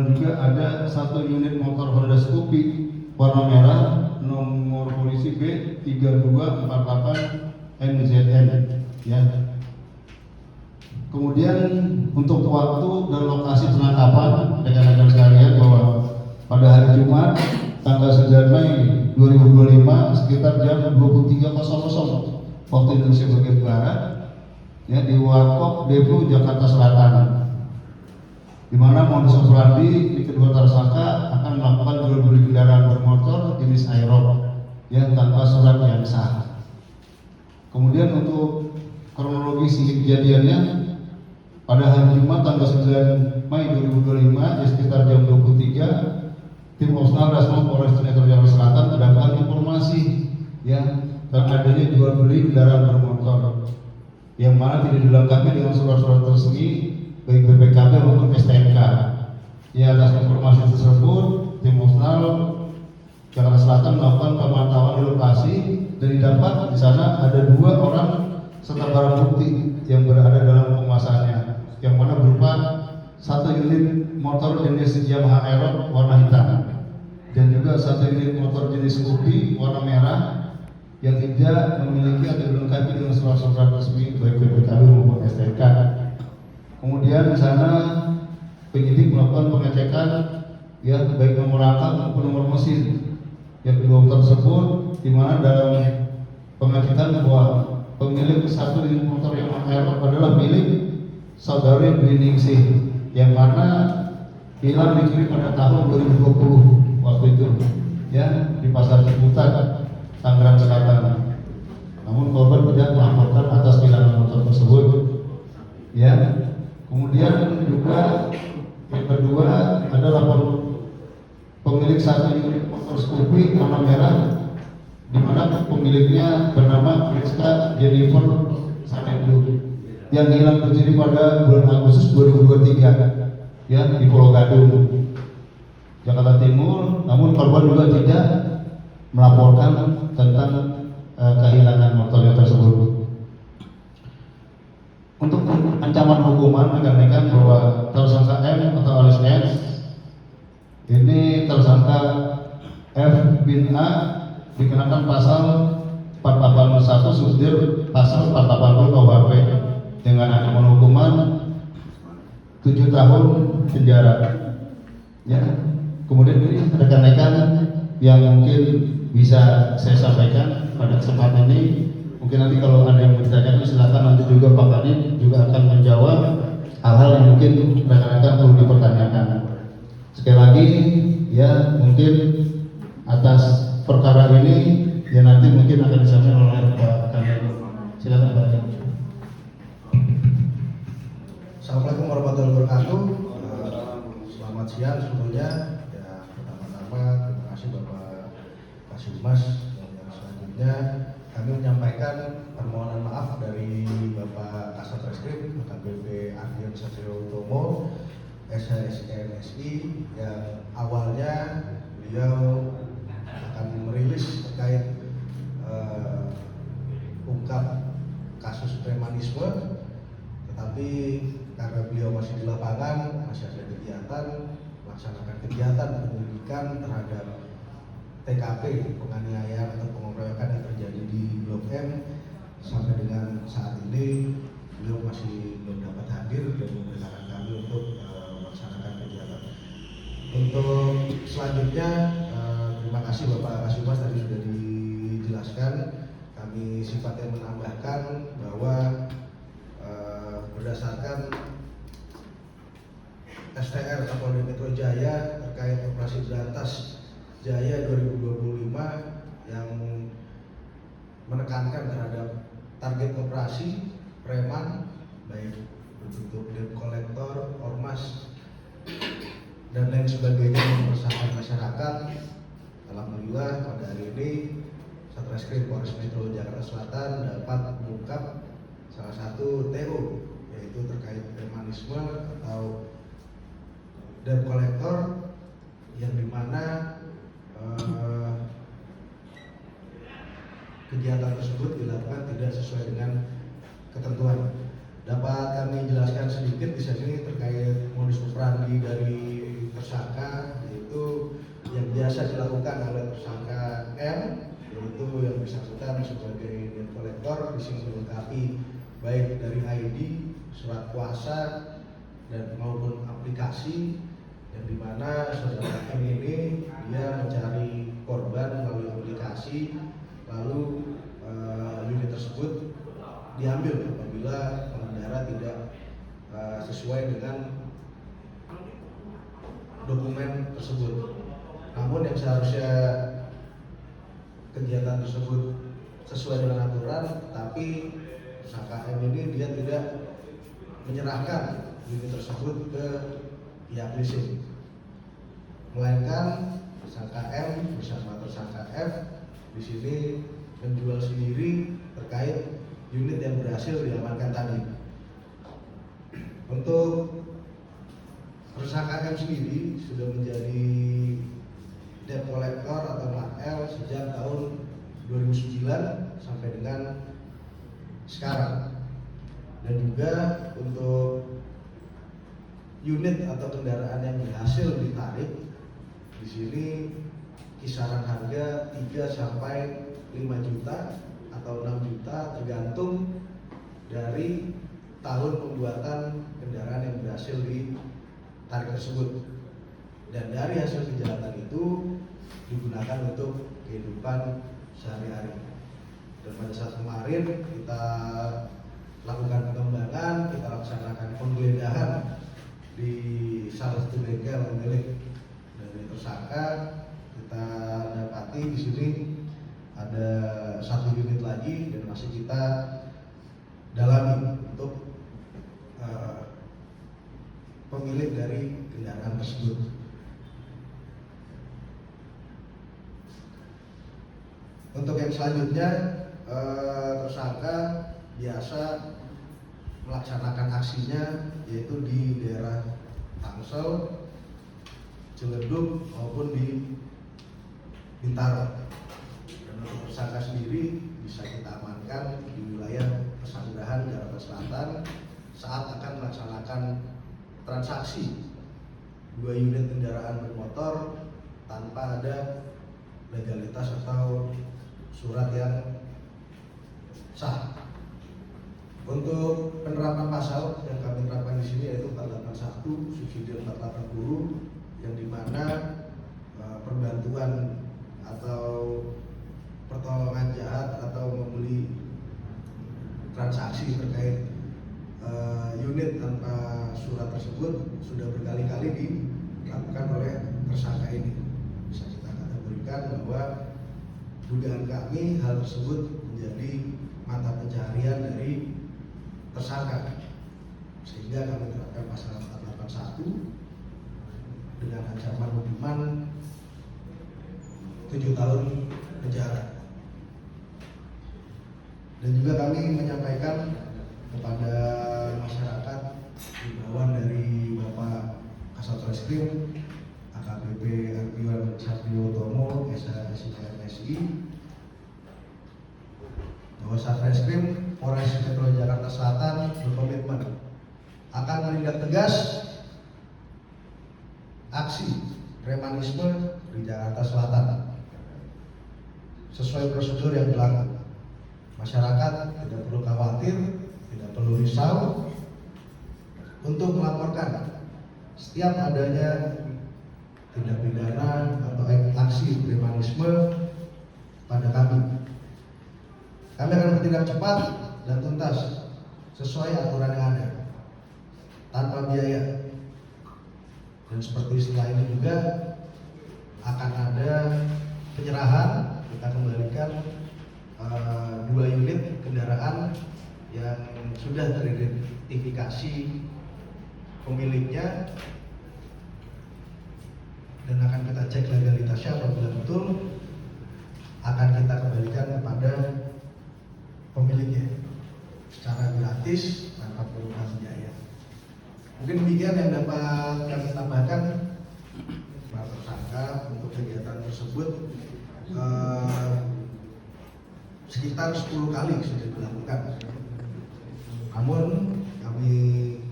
dan juga ada satu unit motor Honda Scoopy warna merah nomor polisi B3248NZN ya. Kemudian untuk waktu dan lokasi penangkapan rekan-rekan sekalian bahwa pada hari Jumat tanggal 9 Mei 2025 sekitar jam 23.00 waktu Indonesia bagian barat ya di Warkop Depo Jakarta Selatan, di mana modus operandi di kedua tersangka akan melakukan jual beli kendaraan bermotor jenis Aerox yang tanpa surat yang sah. Kemudian untuk kronologis kejadiannya pada hari Jumat tanggal 9 Mei 2025 di sekitar jam 23, tim Osnal Rasmo Polres Metro Jakarta Selatan mendapatkan informasi ya tentang adanya jual beli kendaraan bermotor yang mana tidak dilengkapi dengan surat-surat resmi baik BPKB maupun STNK. Ya, atas informasi tersebut tim Osnal Jakarta Selatan melakukan pemantauan di lokasi dan didapat di sana ada 2 orang serta barang bukti yang berada dalam penguasaannya, yang mana berupa 1 unit motor jenis Yamaha Aerox warna hitam dan juga 1 unit motor jenis Scoopy warna merah yang tidak memiliki atau dilengkapi dengan surat-surat resmi baik BPKB maupun STNK. Kemudian di sana penyidik melakukan pengecekan ya baik nomor rangka maupun nomor mesin yang kedua motor tersebut, di mana dalam pengecekan bahwa pemilik 1 unit motor yang Aerox adalah milik saudari Briningsih yang mana hilang dicuri pada tahun 2020 waktu itu ya di Pasar Ciputat, Tangerang Selatan. Namun korban tidak melaporkan atas kehilangan motor tersebut ya. Kemudian juga yang kedua ada lapor pemilik 1 unit motor Scoopy warna merah di mana pemiliknya bernama Rizka Jennifer Sanedu yang hilang terjadi pada bulan Agustus 2023 ya di Pulau Gadung, Jakarta Timur. Namun korban juga tidak melaporkan tentang kehilangan motornya tersebut. Untuk ancaman hukuman rekan-rekan bahwa tersangka M atau alias S ini tersangka F bin A dikenakan pasal 481 subdir pasal 480 KUHP dengan ancaman hukuman 7 tahun penjara ya. Kemudian ini rekan-rekan yang mungkin bisa saya sampaikan pada kesempatan ini. Mungkin nanti kalau ada yang bertanya silakan, nanti juga Pak Kadin juga akan menjawab hal-hal yang mungkin rekan-rekan perlu dipertanyakan. Sekali lagi ya, mungkin atas perkara ini ya nanti mungkin akan disampaikan oleh Pak Kadin. Silakan Pak Kadin. Assalamualaikum warahmatullahi wabarakatuh. Selamat siang semuanya. Ya, pertama-tama terima kasih Bapak Kasubmas. Yang selanjutnya kami menyampaikan permohonan maaf dari Bapak Kasat Reskrim AKBP Ardian Satrio Utomo SHSNSI yang awalnya beliau akan merilis terkait ungkap kasus premanisme, tetapi karena beliau masih di lapangan, masih ada kegiatan, melaksanakan kegiatan penyelidikan terhadap TKP penganiayaan atau pengeroyokan yang terjadi di Blok M, sampai dengan saat ini beliau masih belum dapat hadir dan memberitakan kami untuk melaksanakan kegiatan. Untuk selanjutnya, terima kasih Bapak Kasubmas tadi sudah dijelaskan. Kami sifatnya menambahkan bahwa berdasarkan STR Kapolda Metro Jaya terkait operasi berantas Jaya 2025 yang menekankan terhadap target operasi preman baik berbentuk debt collector, ormas dan lain sebagainya yang meresahkan masyarakat. Alhamdulillah pada hari ini Satreskrim Polres Metro Jakarta Selatan dapat mengungkap salah satu TO yaitu terkait premanisme atau debt collector yang dimana kegiatan tersebut dilakukan tidak sesuai dengan ketentuan. Dapat kami jelaskan sedikit di sini terkait modus operandi dari tersangka biasa dilakukan oleh tersangka M, yaitu yang bersangkutan sebagai debt collector, di sini dilengkapi baik dari ID, surat kuasa, dan maupun aplikasi, yang dimana saudara M ini dia mencari korban melalui aplikasi, lalu unit tersebut diambil apabila pengendara tidak sesuai dengan dokumen tersebut. Namun yang seharusnya kegiatan tersebut sesuai dengan aturan, tapi tersangka M ini dia tidak menyerahkan unit tersebut ke pihak leasing, melainkan tersangka M bersama tersangka F di sini menjual sendiri terkait unit yang berhasil diamankan tadi. Untuk tersangka M sendiri sudah menjadi debt collector atau NAL sejak tahun 2009 sampai dengan sekarang. Dan juga untuk unit atau kendaraan yang berhasil ditarik, di sini kisaran harga 3 sampai 5 juta atau 6 juta tergantung dari tahun pembuatan kendaraan yang berhasil ditarik tersebut. Dan dari hasil kejahatan itu digunakan untuk kehidupan sehari-hari. Dan pada saat kemarin kita lakukan pengembangan, kita laksanakan penggeledahan di salah satu bengkel milik dari tersangka. Kita dapati di sini ada 1 unit lagi dan masih kita dalami untuk pemilik dari kendaraan tersebut. Untuk yang selanjutnya, tersangka biasa melaksanakan aksinya yaitu di daerah Tangsel, Ciledug maupun di Bintaro. Dan untuk tersangka sendiri bisa kita amankan di wilayah Pesanggerahan, Jakarta Selatan saat akan melaksanakan transaksi 2 unit kendaraan bermotor tanpa ada legalitas atau surat yang sah. Untuk penerapan pasal yang kami terapkan di sini yaitu 481 subsidi 480, yang dimana perbantuan atau pertolongan jahat atau membeli transaksi terkait unit tanpa surat tersebut sudah berkali-kali dilakukan oleh tersangka ini. Bisa kita kategorikan bahwa dugaan kami hal tersebut menjadi mata pencaharian dari tersangka, sehingga kami terapkan pasal 481 dengan ancaman hukuman 7 tahun penjara. Dan juga kami menyampaikan kepada masyarakat himbauan dari Bapak Kasat Reskrim AKBP Ardiwan Satrio Utomo SHSI bahwa Satreskrim Polres Metro Jakarta Selatan berkomitmen akan menindak tegas aksi premanisme di Jakarta Selatan sesuai prosedur yang berlaku. Masyarakat tidak perlu khawatir, tidak perlu risau untuk melaporkan setiap adanya tindak pidana atau aksi premanisme pada kami. Kami akan bertindak cepat dan tuntas sesuai aturan yang ada, tanpa biaya. Dan seperti setelah ini juga akan ada penyerahan, kita kembalikan 2 unit kendaraan yang sudah teridentifikasi pemiliknya dan akan kita cek legalitasnya apabila betul akan kita kembalikan kepada pemiliknya secara gratis tanpa perlukan biaya. Mungkin demikian yang dapat kami tambahkan para tersangka untuk kegiatan tersebut. Sekitar 10 kali sudah dilakukan. Namun kami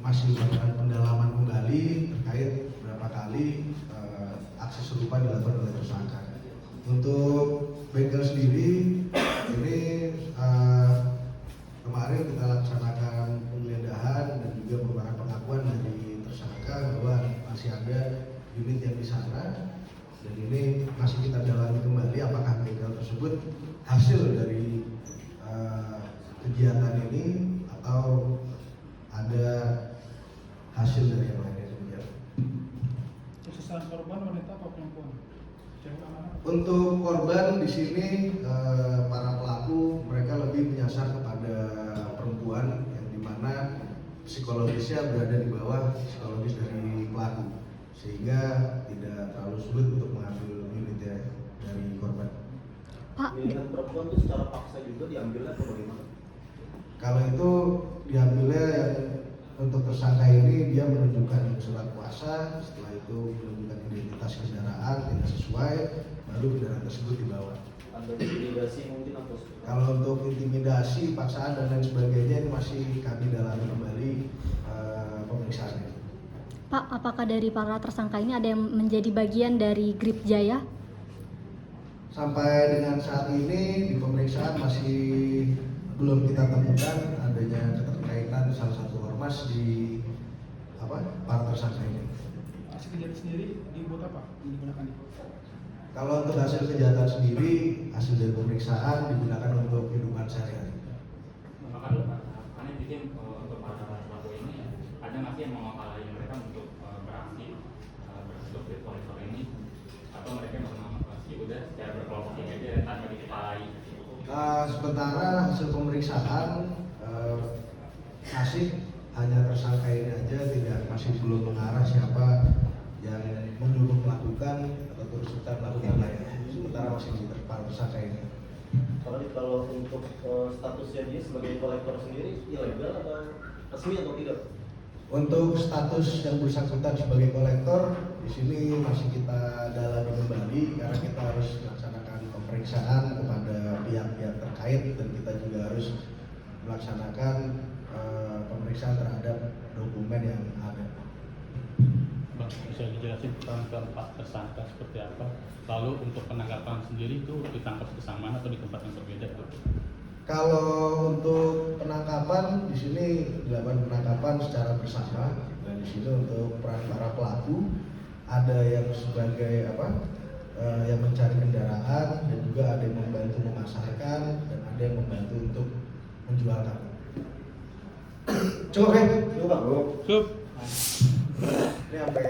masih melakukan pendalaman kembali terkait berapa kali aksi serupa dilakukan oleh tersangka. Untuk bengkel sendiri ini kemarin kita laksanakan penggeledahan dan juga merupakan pengakuan dari tersangka bahwa masih ada unit yang di sana, dan ini masih kita dalami kembali apakah bengkel tersebut hasil dari kegiatan ini atau ada hasil dari yang lainnya demikian. Sasaran korban wanita atau perempuan? Cewek anak? Untuk korban di sini para pelaku mereka lebih menyasar kepada perempuan yang dimana psikologisnya berada di bawah psikologis dari pelaku, sehingga tidak terlalu sulit untuk mengambil unitnya dari korban. Pak, Minat perempuan itu secara paksa juga diambilnya atau bagaimana? Kalau itu diambilnya yang untuk tersangka ini dia menunjukkan surat kuasa, setelah itu menunjukkan identitas kendaraan tidak sesuai, baru kendaraan tersebut dibawa. Ada intimidasi mungkin atau Kalau untuk intimidasi, paksaan dan lain sebagainya ini masih kami dalami kembali pemeriksaannya. Pak, apakah dari para tersangka ini ada yang menjadi bagian dari Grip Jaya? Sampai dengan saat ini di pemeriksaan masih belum kita temukan adanya keterkaitan salah satu ormas di para tersangka ini. Hasil kejadian sendiri dibuat apa? Yang digunakan itu? Kalau untuk hasil kejahatan sendiri, hasil dari pemeriksaan digunakan untuk kehidupan sehari-hari. Maka karena bikin untuk para pelaku ini ada nggak sih yang mengakali mereka untuk beraksi berbentuk di kolektor ini, atau mereka memang sih udah secara berkelompok ini aja tanpa dikepalai? Sementara hasil pemeriksaan masih hanya tersangka ini aja, masih belum mengarah siapa yang menyuruh melakukan atau turut serta melakukan lainnya. Sementara masih di para tersangka ini. kalau untuk statusnya dia sebagai kolektor sendiri ilegal atau resmi atau tidak? Untuk status yang bersangkutan sebagai kolektor di sini masih kita dalami kembali karena kita harus melaksanakan pemeriksaan kepada pihak-pihak terkait dan kita juga harus melaksanakan pemeriksaan terhadap dokumen yang ada. Bang, bisa dijelasin peran keempat tersangka seperti apa? Lalu untuk penangkapan sendiri itu ditangkap bersamaan atau di tempat yang berbeda? Kalau untuk penangkapan di sini dilakukan penangkapan secara bersama, dan di sini untuk peran para pelaku ada yang sebagai yang mencari kendaraan, dan juga ada yang membantu memasarkan, dan ada yang membantu untuk menjualkan. Cukup ya? Cukup, Bang. Cukup. Ini sampai